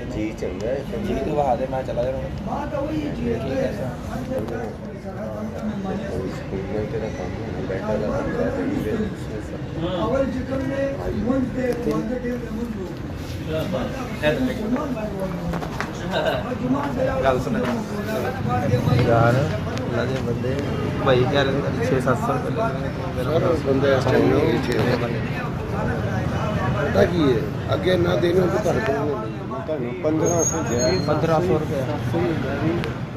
जी चंगा है जी तो बहा दे मैं चला जा गल सुन यार लगे बंदे भाई कह रहे 600-700 बंदे पता की है अगे ना देने को कर दो 1500 रुपये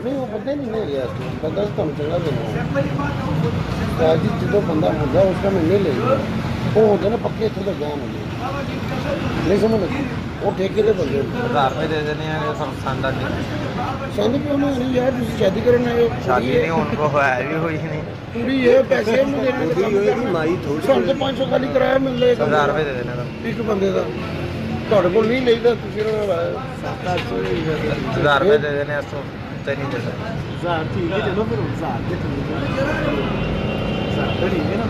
नहीं वो बंदे नहीं ले गया बंदा तो चंगा देना जी जो बंदा होगा उसका महीने ले वो होते ना पक्के इतने तक गया नहीं समझ लगी वो ठेके के बंदे 1000 रुपये दे देने हैं संद संद क्यों नहीं यार तुम शादी करना है शादी नहीं उनको है भी हुई नहीं पूरी है पैसे माई थोड़ी 500 खाली किराया मिल जाएगा 1000 रुपये दे देने एक बंदे का ਤੁਹਾਡੇ ਕੋਲ ਨਹੀਂ ਲਈਦਾ ਤੁਸੀਂ ਉਹਨਾਂ ਨਾਲ 1000 ਰੁਪਏ ਦੇ ਦੇਣੇ ਅਸੋ ਤੇ ਨਹੀਂ ਦੇ ਸਕਦੇ 1000 ਠੀਕ ਹੈ ਚਲੋ ਫਿਰ 1000 ਦੇ ਠੀਕ ਹੈ 1000 ਠੀਕ ਹੈ ਨਾ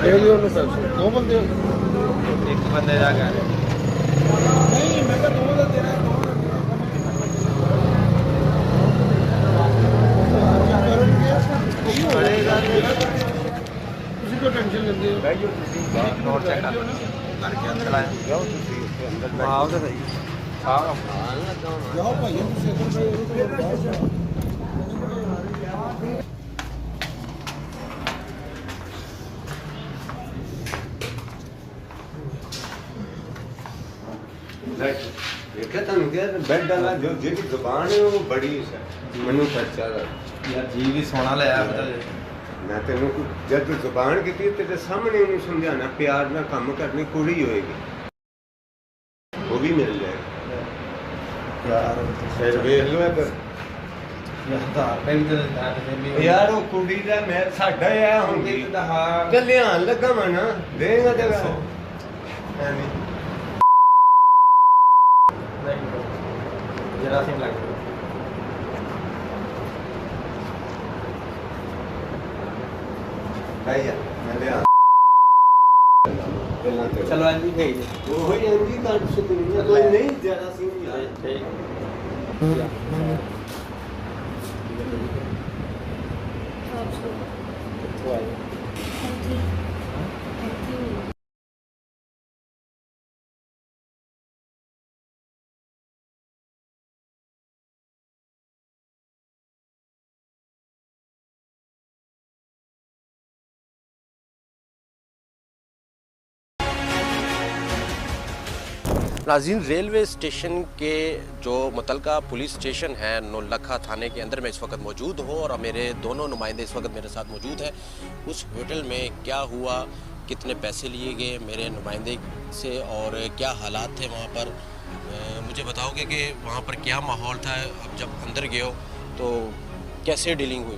ਇਹ ਲਿਓ ਨਾ ਪੈਸੇ ਦੋ ਬੰਦੇ ਇੱਕ ਬੰਦੇ ਦਾ ਕਰ ਨਹੀਂ ਮੈਂ ਤਾਂ ਦੋ ਦਾ ਦੇਣਾ ਪੜੇਗਾ ਤੁਸੀਂ ਕੋ ਟੈਨਸ਼ਨ ਲੈਂਦੇ ਹੋ ਬੈਠੋ ਤੁਸੀਂ ਨੋਟ ਚੈੱਕ ਕਰਕੇ ਅੰਦਰ ਆਇਆ ਜਾਓ ਤੁਸੀਂ ਆਓ ਤਾਂ ਸਹੀ ਜਾਓ ਭਾਈ ਤੁਸੀਂ देखा तुम क्या बेड डाला जो जी दुकान है वो बड़ी है मनु खर्चा यार जी भी सोना ले आया पता मैं तेन जब दुकान की तेरे सामने उन्हें समझाना प्यार ना काम करनी कुड़ी होएगी वो भी मिल जाएगा यार फिर वेख लो इधर यार वो कुड़ी का मैं साडा है होंगी चल ध्यान लगा मैं ना देगा जगह जरासीम लग चलो एंडी भेज वो एंडी कार्ड से कोई नहीं जरासीम नाज़रीन, रेलवे स्टेशन के जो मुतलका पुलिस स्टेशन है नौलखा थाने के अंदर मैं इस वक्त मौजूद हूँ और मेरे दोनों नुमाइंदे इस वक्त मेरे साथ मौजूद हैं। उस होटल में क्या हुआ, कितने पैसे लिए गए मेरे नुमाइंदे से और क्या हालात थे वहाँ पर, मुझे बताओगे कि वहाँ पर क्या माहौल था। अब जब अंदर गए हो तो कैसे डीलिंग हुई?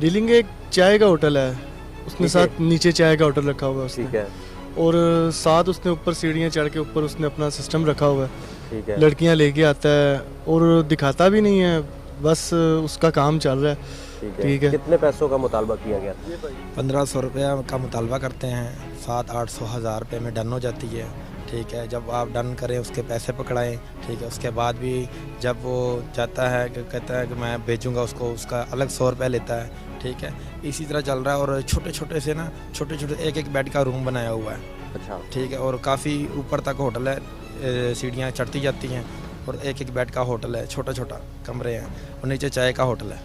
डीलिंग एक चाय का होटल है, उसने साथ नीचे चाय का होटल रखा हुआ है उसने। ठीक है। और साथ उसने ऊपर सीढ़ियाँ चढ़ के ऊपर उसने अपना सिस्टम रखा हुआ है। ठीक है। लड़कियाँ लेके आता है और दिखाता भी नहीं है, बस उसका काम चल रहा है। ठीक है। कितने पैसों का मुतालबा किया गया? 1500 रुपये का मुतालबा करते हैं, 700-800 रुपये में डन हो जाती है। ठीक है, जब आप डन करें उसके पैसे पकड़ाएं। ठीक है, उसके बाद भी जब वो जाता है कि कहता है कि मैं भेजूँगा उसको, उसका अलग 100 रुपये लेता है। ठीक है, इसी तरह चल रहा है। और छोटे छोटे से ना छोटे एक बेड का रूम बनाया हुआ है। अच्छा। ठीक है, और काफ़ी ऊपर तक होटल है, सीढ़ियाँ चढ़ती जाती हैं और एक बेड का होटल है, छोटा कमरे हैं और नीचे चाय का होटल है।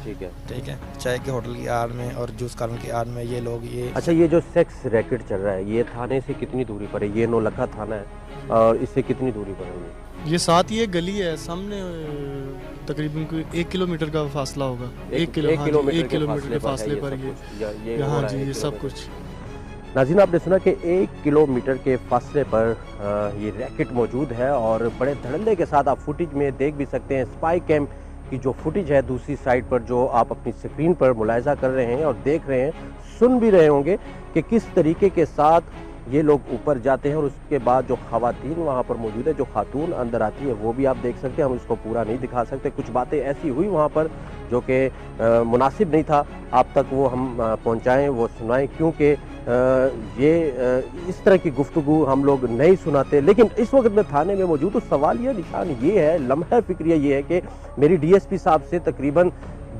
ठीक है, चाय के होटल की आड़ में और जूस कॉर्नर की आड़ में ये लोग ये। अच्छा, ये जो सेक्स रैकेट चल रहा है ये थाने से कितनी दूरी पर है? ये नौलखा थाना है और इससे कितनी दूरी पर है? ये साथ ही एक गली है, सामने तकरीबन कोई 1 किलोमीटर का फासला होगा। 1 किलोमीटर के फासले पर ये यहाँ जी ये सब कुछ। नाज़रीन, आपने सुना कि 1 किलोमीटर के फासले पर ये रैकेट मौजूद है और बड़े धड़ल्ले के साथ आप फुटेज में देख भी सकते हैं। स्पाई कैम की जो फुटेज है दूसरी साइड पर जो आप अपनी स्क्रीन पर मुलाहिजा कर रहे हैं और देख रहे हैं, सुन भी रहे होंगे कि किस तरीके के साथ ये लोग ऊपर जाते हैं और उसके बाद जो ख़वातीन वहाँ पर मौजूद है, जो खातून अंदर आती है वो भी आप देख सकते हैं। हम इसको पूरा नहीं दिखा सकते, कुछ बातें ऐसी हुई वहाँ पर जो कि मुनासिब नहीं था आप तक वो हम पहुंचाएं, वो सुनाएं, क्योंकि इस तरह की गुफ्तगू हम लोग नहीं सुनाते। लेकिन इस वक्त मैं थाने में मौजूद हूँ। सवाल यह, निशान ये है, लम्हा फिक्रिया ये है कि मेरी डीएसपी साहब से तकरीबन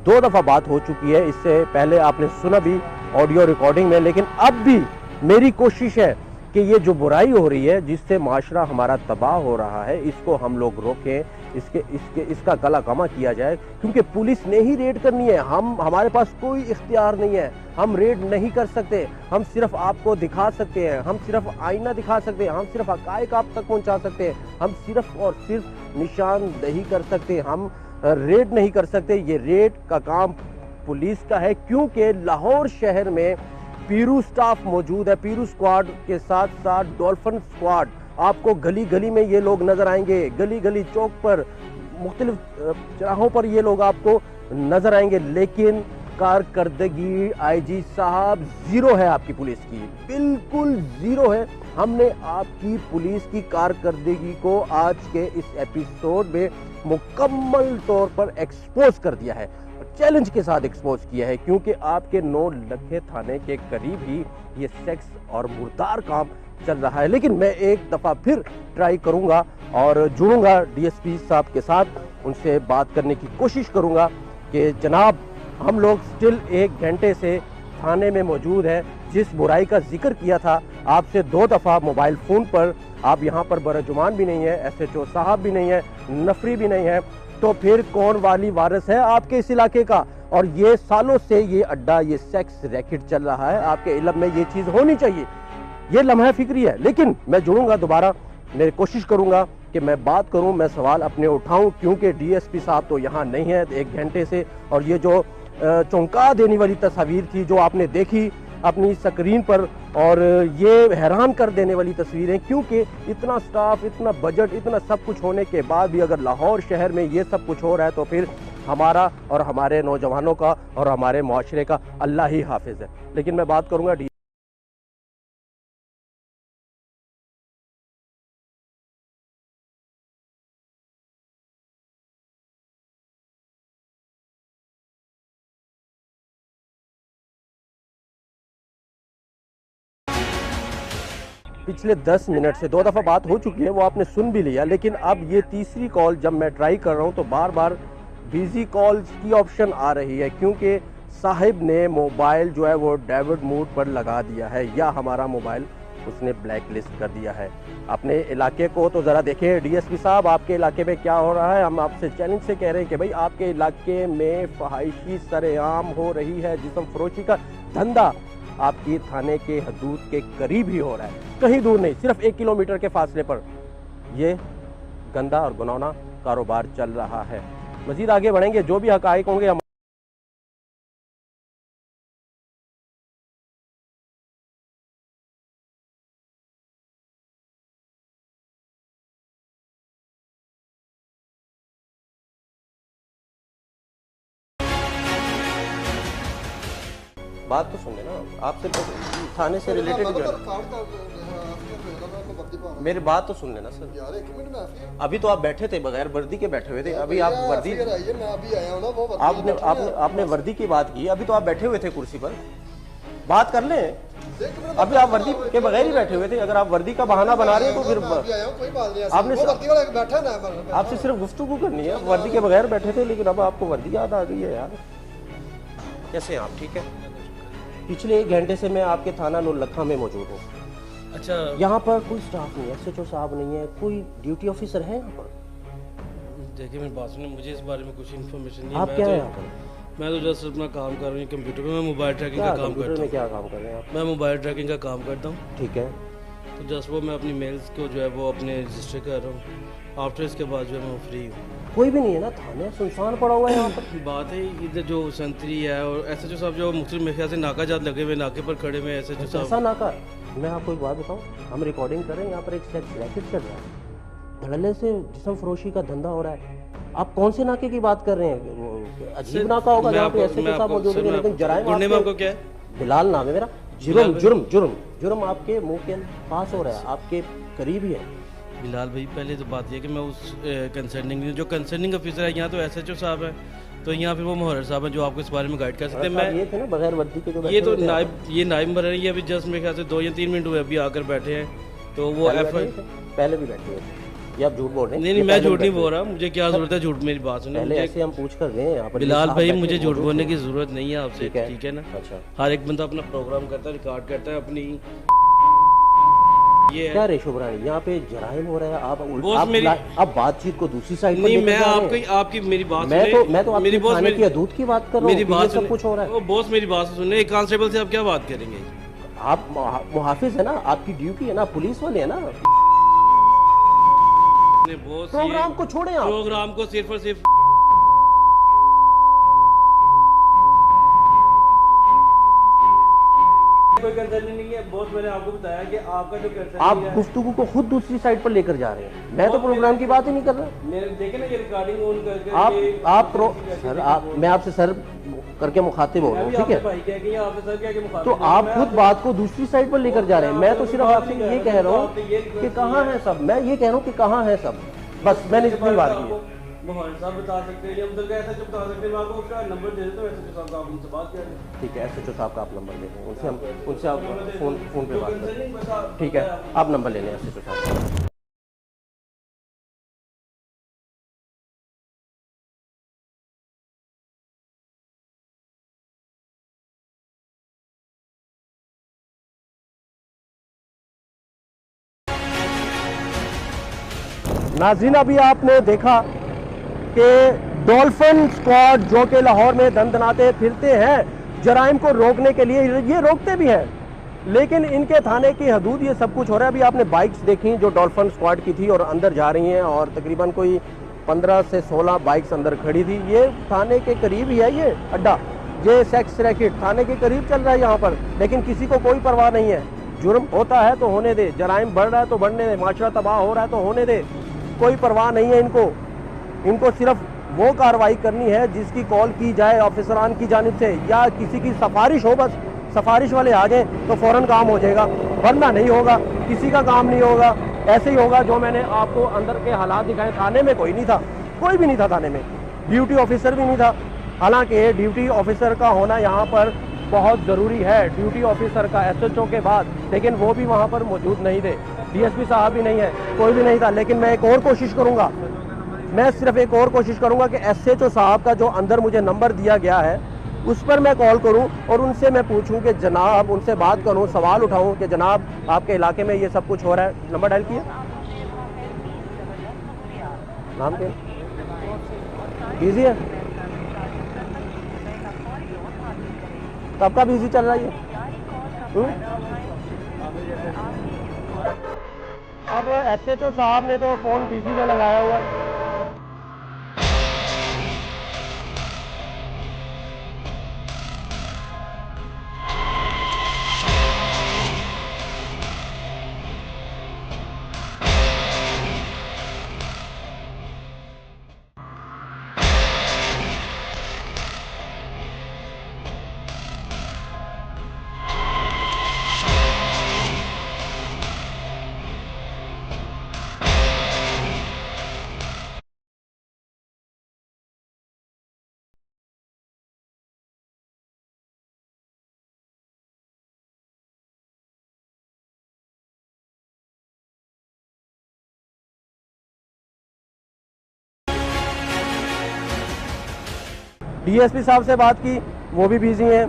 2 दफ़ा बात हो चुकी है। इससे पहले आपने सुना भी ऑडियो रिकॉर्डिंग में। लेकिन अब भी मेरी कोशिश है कि ये जो बुराई हो रही है, जिससे माशरा हमारा तबाह हो रहा है, इसको हम लोग रोकें, इसका गला कमा किया जाए, क्योंकि पुलिस ने ही रेड करनी है। हमारे पास कोई इख्तियार नहीं है, हम रेड नहीं कर सकते। हम सिर्फ आपको दिखा सकते हैं, हम सिर्फ आईना दिखा सकते हैं, हम सिर्फ हकायक आप तक पहुंचा सकते हैं, हम सिर्फ और सिर्फ निशानदही कर सकते हैं, हम रेड नहीं कर सकते। ये रेड का काम पुलिस का है, क्योंकि लाहौर शहर में पीरू स्टाफ मौजूद है। पीरू स्क्वाड के साथ साथ डॉल्फिन स्क्वाड, आपको गली गली में ये लोग नजर आएंगे, गली गली चौक पर, मुख्तलिफ चौराहों पर ये लोग आपको नजर आएंगे। लेकिन कारकर्दगी आईजी साहब जीरो है आपकी पुलिस की, बिल्कुल जीरो है। हमने आपकी पुलिस की कारकर्दगी को आज के इस एपिसोड में मुकम्मल तौर पर एक्सपोज कर दिया है, चैलेंज के साथ एक्सपोज किया है, क्योंकि आपके 9 लखे थाने के करीब ही ये सेक्स और मुर्दार काम चल रहा है। लेकिन मैं एक दफ़ा फिर ट्राई करूंगा और जुड़ूंगा डीएसपी साहब के साथ, उनसे बात करने की कोशिश करूंगा कि जनाब, हम लोग स्टिल 1 घंटे से थाने में मौजूद हैं। जिस बुराई का जिक्र किया था आपसे 2 दफ़ा मोबाइल फ़ोन पर, आप यहाँ पर बरजुमान भी नहीं है, एसएचओ साहब भी नहीं है, नफरी भी नहीं है, तो फिर कौन वाली वारिस है आपके इस इलाके का? और ये सालों से ये अड्डा, ये सेक्स रैकेट चल रहा है, आपके इल्म में ये चीज़ होनी चाहिए। ये लम्हा फिक्री है। लेकिन मैं जुड़ूंगा दोबारा, मैं कोशिश करूंगा कि मैं बात करूं, मैं सवाल अपने उठाऊं, क्योंकि डीएसपी साहब तो यहाँ नहीं है 1 घंटे से। और ये जो चौंका देने वाली तस्वीर थी जो आपने देखी अपनी स्क्रीन पर, और ये हैरान कर देने वाली तस्वीरें, क्योंकि इतना स्टाफ, इतना बजट, इतना सब कुछ होने के बाद भी अगर लाहौर शहर में ये सब कुछ हो रहा है, तो फिर हमारा और हमारे नौजवानों का और हमारे मुआशरे का अल्लाह ही हाफिज है। लेकिन मैं बात करूंगा पिछले 10 मिनट से 2 दफ़ा बात हो चुकी है, वो आपने सुन भी लिया। लेकिन अब ये तीसरी कॉल जब मैं ट्राई कर रहा हूँ तो बार बार बिजी कॉल्स की ऑप्शन आ रही है, क्योंकि साहिब ने मोबाइल जो है वो डाइवर्ट मोड पर लगा दिया है, या हमारा मोबाइल उसने ब्लैक लिस्ट कर दिया है। अपने इलाके को तो ज़रा देखिए डीएसपी साहब, आपके इलाके में क्या हो रहा है। हम आपसे चैलेंज से कह रहे हैं कि भाई आपके इलाके में फहाइशी सरेआम हो रही है, जिस्म फरोशी का धंधा आपकी थाने के हदूद के करीब ही हो रहा है, कहीं दूर नहीं, सिर्फ 1 किलोमीटर के फासले पर ये गंदा और गुनौना कारोबार चल रहा है। मजीद आगे बढ़ेंगे, जो भी हकायक होंगे हम बात तो सुन लेना, आपसे तो थाने से रिलेटेड मेरी बात तो सुन लेना सर। यार 1 मिनट में अभी तो आप बैठे थे, बगैर वर्दी के बैठे हुए थे। अभी आप वर्दी, आपने वर्दी की बात की, अभी तो आप बैठे हुए थे कुर्सी पर, बात कर लें। अभी आप वर्दी के बगैर ही बैठे हुए थे। अगर आप वर्दी का बहाना बना रहे हैं तो फिर आपने आपसे सिर्फ गुफ्तगू करनी है, वर्दी के बगैर बैठे थे, लेकिन अब आपको वर्दी याद आ गई है यार। कैसे हैं आप? ठीक है। पिछले 1 घंटे से मैं आपके थाना नौलखा में मौजूद हूँ। अच्छा, यहाँ पर कोई स्टाफ नहीं है, एसएचओ साहब नहीं है, कोई ड्यूटी ऑफिसर है यहाँ पर? देखिए मेरी बात सुनिए, मुझे इस बारे में कुछ इन्फॉर्मेशन नहीं है। आप क्या है यहाँ पर? मैं तो जस्ट अपना काम कर रही हूँ कंप्यूटर में, मैं मोबाइल ट्रैकिंग का काम करता हूँ। क्या काम कर रहे हैं आप? मैं मोबाइल ट्रैकिंग का काम करता हूँ। ठीक है। तो जस्ट वो मैं अपनी मेल्स को जो है वो अपने रजिस्टर कर रहा हूँ। आफ्टर इसके बाद जो है मैं फ्री हूँ। कोई भी नहीं है ना, थाने सुनसान पड़ा हुआ है यहाँ पर। बात है इधर जो संतरी है और एसएचओ साहब जो मुख्तलिफ मेरे ख्याल से नाका जात लगे हुए, नाके पर खड़े हुए एसएचओ ऐसा साहब। नाका, मैं आपको एक बात बताऊँ, हम रिकॉर्डिंग कर रहे हैं, यहाँ पर एक सेक्स रैकेट चल रहा है, धड़ल्ले से जिस्म फरोशी का धंधा हो रहा है। आप कौन से नाके की बात कर रहे हैं? वो अजीब नाका होगा जहाँ पे एसएचओ साहब मौजूद है, लेकिन जराइम आपको क्या है? बिलाल नाम है मेरा। जुर्म आपके मुंह के पास हो रहा है, आपके करीब ही है। बिलाल भाई, पहले तो बात यह कि मैं उस कंसर्निंग जो कंसर्निंग ऑफिसर है, यहाँ तो एसएचओ साहब है, तो यहाँ पे वो मुहर्रर साहब हैं जो आपको इस बारे में गाइड कर सकते हैं। मैं ये थे ना बगैर वर्दी के जो ये तो नाइब नंबर है, ये अभी जस्ट मेरे ख्याल से 2 या 3 मिनट हुए अभी आकर बैठे हैं। तो वो पहले भी बैठे हैं। ये आप झूठ बोल रहे हैं? नहीं, मैं झूठ नहीं बोल रहा, मुझे क्या जरूरत है झूठ, मेरी बात सुनिए। पहले ऐसे हम पूछ कर गए यहाँ पर। बिलाल भाई, मुझे झूठ बोलने की जरूरत नहीं है आपसे, ठीक है ना? अच्छा, हर एक बंदा अपना प्रोग्राम करता है, रिकॉर्ड करता है अपनी। ये क्या रेशो बनानी यहाँ पे जराइम हो रहा है, आप आप बातचीत को दूसरी साइड पर नहीं, लेकर मैं जा रहे हैं। आपकी मेरी बात मैं तो आपकी मेरी बॉस थाने की हदूद की बात कर रहा हूँ। मेरी बात सब कुछ हो रहा है। वो बॉस मेरी बात सुनिए, एक कांस्टेबल से आप क्या बात करेंगे? आप मुहाफिज है ना, आपकी ड्यूटी है ना, पुलिस वाले है ना। प्रोग्राम को छोड़े आप, प्रोग्राम को सिर्फ और सिर्फ कोई कंसर्न नहीं है बॉस। मैंने आपको बताया कि आपका जो कंसर्न आप गुफ्तगू को खुद दूसरी साइड पर लेकर जा रहे हैं। मैं तो प्रोग्राम की बात ही नहीं कर रहा। मेरे देखे ना ये रिकॉर्डिंग ऑन करके मैं आपसे सर करके मुखातिब हो रहा हूँ, ठीक है? भाई क्या कि आपसे सर क्या कि मुखातिब, तो आप खुद बात को दूसरी साइड पर लेकर जा रहे हैं। मैं तो सिर्फ आपसे ये कह रहा हूँ कि कहाँ है सब। मैं ये कह रहा हूँ कि कहाँ है सब, बस मैंने जितनी बात की है। मोहन साहब बता सकते हैं या उधर का ऐसा जो बता सकते हैं, मैं आपको उसका नंबर दे देता हूँ, एसएचओ साहब का, आप उनसे बात कर लें। ठीक है, एसएचओ साहब का आप नंबर ले लें, उनसे आप फोन पे बात करें। ठीक है, आप नंबर ले लें एसएचओ साहब का। नाज़रीन, अभी आपने देखा कि डॉल्फिन स्क्वाड जो कि लाहौर में दंदनाते फिरते हैं जराइम को रोकने के लिए, ये रोकते भी हैं, लेकिन इनके थाने की हदूद ये सब कुछ हो रहा है। अभी आपने बाइक्स देखी जो डॉल्फिन स्क्वाड की थी और अंदर जा रही हैं, और तकरीबन कोई 15 से 16 बाइक्स अंदर खड़ी थी। ये थाने के करीब ही है ये अड्डा, ये सेक्स रैकेट थाने के करीब चल रहा है यहाँ पर, लेकिन किसी को कोई परवाह नहीं है। जुर्म होता है तो होने दे, जराइम बढ़ रहा है तो बढ़ने दे, माशरा तबाह हो रहा है तो होने दे, कोई परवाह नहीं है इनको सिर्फ वो कार्रवाई करनी है जिसकी कॉल की जाए ऑफिसरान की जानिब से, या किसी की सिफारिश हो, बस सिफारिश वाले आ जाए तो फ़ौरन काम हो जाएगा, वरना नहीं होगा, किसी का काम नहीं होगा। ऐसे ही होगा जो मैंने आपको अंदर के हालात दिखाए। थाने में कोई नहीं था, कोई भी नहीं था थाने में, ड्यूटी ऑफिसर भी नहीं था। हालांकि ड्यूटी ऑफिसर का होना यहाँ पर बहुत ज़रूरी है, ड्यूटी ऑफिसर का एसएचओ के बाद, लेकिन वो भी वहाँ पर मौजूद नहीं थे, डीएसपी साहब भी नहीं है, कोई भी नहीं था। लेकिन मैं एक और कोशिश करूँगा, मैं सिर्फ एक और कोशिश करूँगा कि एसएचओ साहब का जो अंदर मुझे नंबर दिया गया है उस पर मैं कॉल करूं और उनसे मैं पूछूं कि जनाब, उनसे बात करूं, सवाल उठाऊं कि जनाब आपके इलाके में ये सब कुछ हो रहा है। नंबर डायल किया, नाम क्या? बिजी है, कब का बिजी चल रहा है ये? अब एसएचओ साहब ने तो फोन बिजी में लगाया हुआ है। डीएसपी साहब से बात की, वो भी बिजी हैं,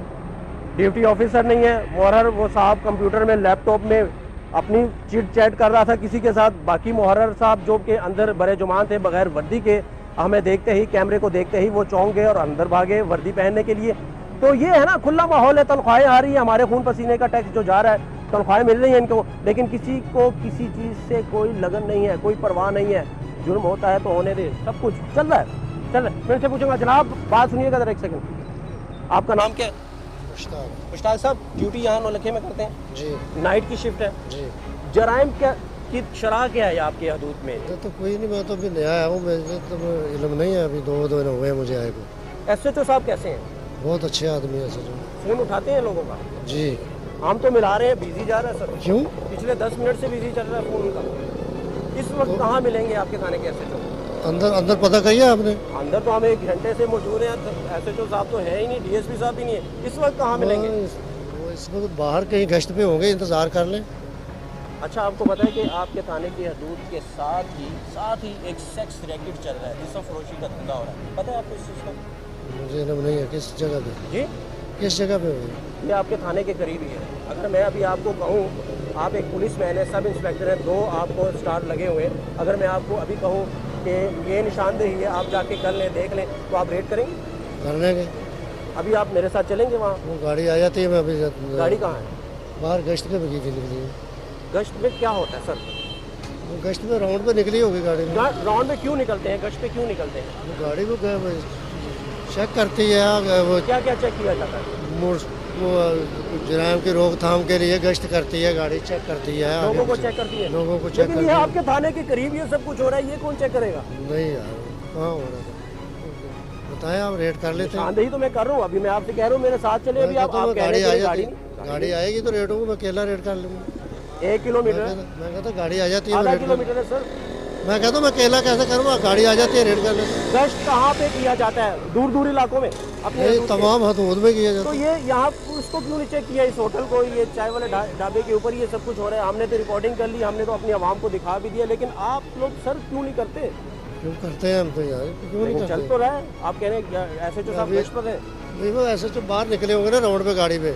ड्यूटी ऑफिसर नहीं है। मुहर्रर वो साहब कंप्यूटर में लैपटॉप में अपनी चिट चैट कर रहा था किसी के साथ। बाकी मुहर्रर साहब जो के अंदर बड़े जुमान थे बगैर वर्दी के, हमें देखते ही, कैमरे को देखते ही वो चौंक गए और अंदर भागे वर्दी पहनने के लिए। तो ये है ना, खुला माहौल है, तनख्वाहें आ रही है, हमारे खून पसीने का टैक्स जो जा रहा है, तनख्वाहें मिल रही हैं इनको, लेकिन किसी को किसी चीज़ से कोई लगन नहीं है, कोई परवाह नहीं है। जुर्म होता है तो होने दे, सब कुछ चल रहा है। चल मैं से पूछूंगा, जनाब बात सुनिएगा जरा एक सेकंड, आपका नाम क्या है? मुश्ताक साहब, ड्यूटी यहाँ नौलखे में करते हैं जी, नाइट की शिफ्ट है जी। जराइम क्या की शरह क्या है आपके हदूद में? तो कोई नहीं, मैं तो अभी नया आया हूँ, मुझे तो इल्म नहीं है, अभी दो दिन हुए मुझे आए को। एसएचओ साहब कैसे हैं? बहुत अच्छे आदमी है सर। फोन उठाते हैं लोगों का? जी। हम तो मिला रहे हैं, बिजी जा रहा है सर। क्यों? पिछले 10 मिनट से बिजी चल रहा है फोन का। इस वक्त कहाँ मिलेंगे आपके थाने के एसएचओ? अंदर अंदर पता कहिए आपने? अंदर तो हम 1 घंटे से मौजूद हैं, SHO साहब तो है ही नहीं, DSP साहब भी नहीं है, इस वक्त कहाँ मिलेंगे? वो इस वक्त बाहर कहीं गश्त पे होंगे, इंतज़ार कर लें। अच्छा, आपको पता है कि आपके थाने की हदूद के साथ ही एक सेक्स रैकेट चल रहा है जिसमें फरोशी का धंधा हो रहा है, पता है आपको इस चीज़ का? मुझे इल्म नहीं है किस जगह पे, जी, किस जगह पे हो? ये आपके थाने के करीब ही है। अगर मैं अभी आपको कहूँ, आप एक पुलिस मैन है, सब इंस्पेक्टर है, 2 आपको स्टार लगे हुए हैं, अगर मैं आपको अभी कहूँ कि ये निशानदेही है, आप जाके कर लें, देख लें, तो आप रेड करेंगे? कर लेंगे। अभी आप मेरे साथ चलेंगे वहाँ? वो गाड़ी आ जाती है, मैं अभी गाड़ी कहाँ है? बाहर गश्त पे निकली है। गश्त में क्या होता है सर? वो गश्त पे राउंड पे निकली होगी गाड़ी में। राउंड में क्यों निकलते हैं, गश्त पे क्यों निकलते हैं? वो गाड़ी को चेक करती है, वो क्या क्या चेक किया जाता है? वो जुर्म की रोकथाम के लिए गश्त करती है, गाड़ी चेक करती है, लोगों को चेक करती है? लोगों को चेक लेकिन करती ये है। आपके थाने के करीब ये सब कुछ हो रहा है, ये कौन चेक करेगा? नहीं यार, कहाँ हो रहा है, बताएं, आप रेड कर लेते हैं। निशानदेही तो मैं कर रहा हूँ, अभी मैं आपसे कह रहा हूँ मेरे साथ चले, अभी आप कह रहे गाड़ी हैं आ गाड़ी जाती, गाड़ी आएगी तो रेड होगा, मैं अकेला रेड कर लूँगा। 1 किलोमीटर, मैं कहता गाड़ी आ जाती है, आधा रेड कर, किलोमीटर है सर। मैं कहता हूँ मैं अकेला कैसे करूँगा, गाड़ी आ जाती है, रेड कर लेते हैं। गश्त कहाँ पे किया जाता है? दूर दूर इलाकों में अपने ये हदूद के? तमाम हदूद में किया जाता तो है। ये यहाँ उसको क्यों नहीं चेक किया, इस होटल को, ये चाय वाले ढाबे के ऊपर ये सब कुछ हो रहा है? हमने तो रिकॉर्डिंग कर ली, हमने तो अपनी आवाम को दिखा भी दिया, लेकिन आप लोग सर क्यों नहीं करते? क्यों करते हैं हम तो यार, क्यों नहीं चल करते? तो रहा है, आप कह रहे हैं SHO साहब गश्त पर है। नहीं, वो ऐसे तो बाहर निकले होंगे ना रोड पे गाड़ी पे,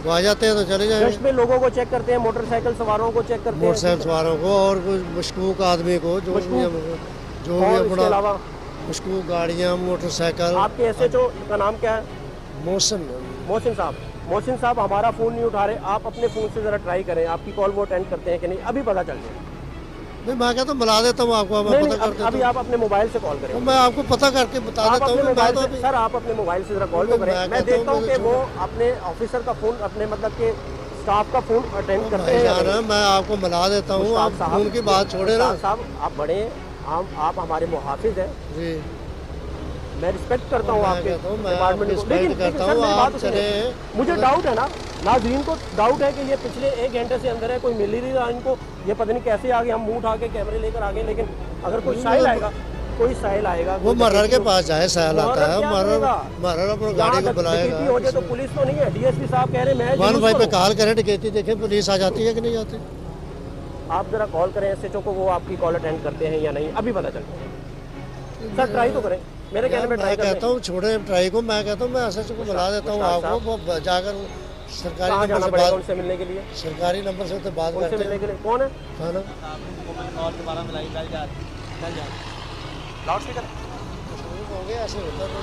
वो आ जाते हैं तो चले जाएंगे। गश्त में लोगों को चेक करते हैं, मोटरसाइकिल सवारों को चेक करते हैं, मोटरसाइकिल सवारों को और कुछ मशकूक आदमी को, जो भी और इसके अपना अलावा मशकूक गाड़ियाँ, मोटरसाइकिल। आपके SHO का नाम क्या है? मौसम मोहसिन साहब। मोहसिन साहब हमारा फ़ोन नहीं उठा रहे, आप अपने फ़ोन से ज़रा ट्राई करें, आपकी कॉल वो अटेंड करते हैं कि नहीं, अभी पता चल जाए। नहीं, मैं कहता हूँ मिला देता हूँ आपको, मैं नहीं, पता कर नहीं, देता अभी हूँ। आप अपने मोबाइल से कॉल करें, तो मैं आपको पता करके बता आप देता अपने हूँ। मोबाइल से, सर आप अपने मोबाइल से ज़रा कॉल तो करें, मैं देखता हूँ कि वो अपने ऑफिसर का फ़ोन, अपने मतलब के स्टाफ का फ़ोन अटेंड करते हैं। मैं आपको मिला देता हूँ, आप फोन की बात छोड़े ना साहब, आप बड़े हैं, आप हमारे मुहाफिज हैं जी, मैं रिस्पेक्ट करता हूँ आपके मैं डिपार्टमेंट को, लेकिन करता सर हूँ, मेरी आप बात चले। सुनिए, मुझे डाउट है ना, नाज़रीन को डाउट है कि ये पिछले 1 घंटे से अंदर है, कोई मिल ही नहीं रहा इनको, ये पता नहीं कैसे आ गए, हम मुंह उठा के कैमरे लेकर आ गए, लेकिन अगर कोई साहिल आएगा, वो मर्रर के पास जाए, साहिल आता है, मर्रर अपनी गाड़ी को बुलाएगा। हो जाए तो पुलिस तो नहीं है, DSP साहब कह रहे हैं मैं 1 भाई पे कॉल करें, डकैती देखें, पुलिस आ जाती है कि नहीं आती। आप जरा कॉल करें SHO को, वो आपकी कॉल अटेंड करते हैं या नहीं, अभी पता चलता है। सर ट्राई तो करें, मेरे कहने में ट्राई मैं कहता हूँ छोड़े ट्राई को, मैं कहता हूँ मैं SHO को बुला देता हूँ आपको, वो जाकर सरकारी कहाँ नंबर जाना से पड़ेगा बात, उनसे मिलने के लिए? सरकारी नंबर से तो बात उनसे करते मिलने के लिए कौन है? हैं ना। लाउड स्पीकर हो गया, ऐसे होता तो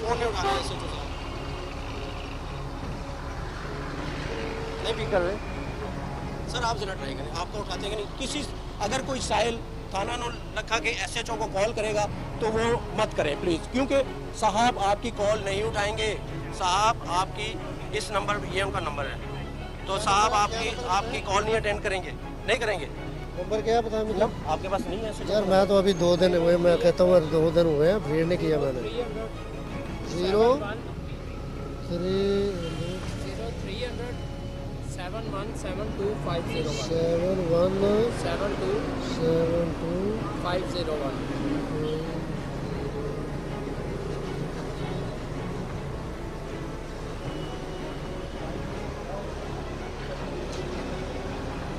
फोन नहीं उठा रहे SHO साहब, नहीं पिक कर रहे सर, आप जरा ट्राई करें, आप तो उठाते हैं कि नहीं। किसी अगर कोई साहिल थाना नो लखा के SHO को कॉल करेगा तो वो मत करें प्लीज़, क्योंकि साहब आपकी कॉल नहीं उठाएंगे, साहब आपकी इस नंबर, ये उनका नंबर है, तो साहब आपकी कॉल नहीं अटेंड करेंगे, नहीं करेंगे। नंबर क्या बता मुझे? आपके पास नहीं है SHO? यार मैं तो अभी 2 दिन हुए, मैं कहता हूँ 2 दिन हुए हैं, फीड नहीं किया मैंने। 7172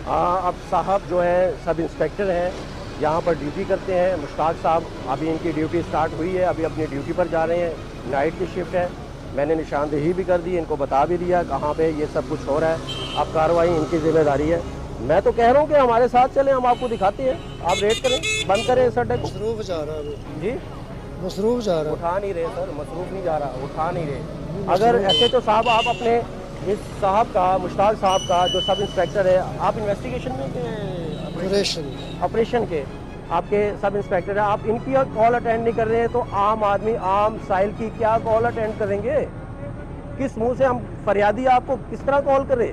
अब साहब जो है सब इंस्पेक्टर हैं, यहाँ पर ड्यूटी करते हैं, मुश्ताक साहब, अभी इनकी ड्यूटी स्टार्ट हुई है, अभी अपनी ड्यूटी पर जा रहे हैं, नाइट की शिफ्ट है, मैंने निशानदेही भी कर दी, इनको बता भी दिया कहाँ पे ये सब कुछ हो रहा है, अब कार्रवाई इनकी जिम्मेदारी है। मैं तो कह रहा हूँ कि हमारे साथ चलें, हम आपको दिखाते हैं, आप रेड करें, बंद करें इस अड्डे को। मसरूफ जा रहा है जी, मसरूफ जा रहा है। उठा नहीं रहे सर, मसरूफ नहीं जा रहा, उठा नहीं रहे। अगर SHO साहब आप अपने इस साहब का, मुश्ताक साहब का जो सब इंस्पेक्टर है, आप इन्वेस्टिगेशन में ऑपरेशन के आपके सब इंस्पेक्टर है, आप इनकी कॉल अटेंड नहीं कर रहे हैं, तो आम आदमी, आम साहिल की क्या कॉल अटेंड करेंगे? किस मुंह से हम फरियादी आपको किस तरह कॉल करें?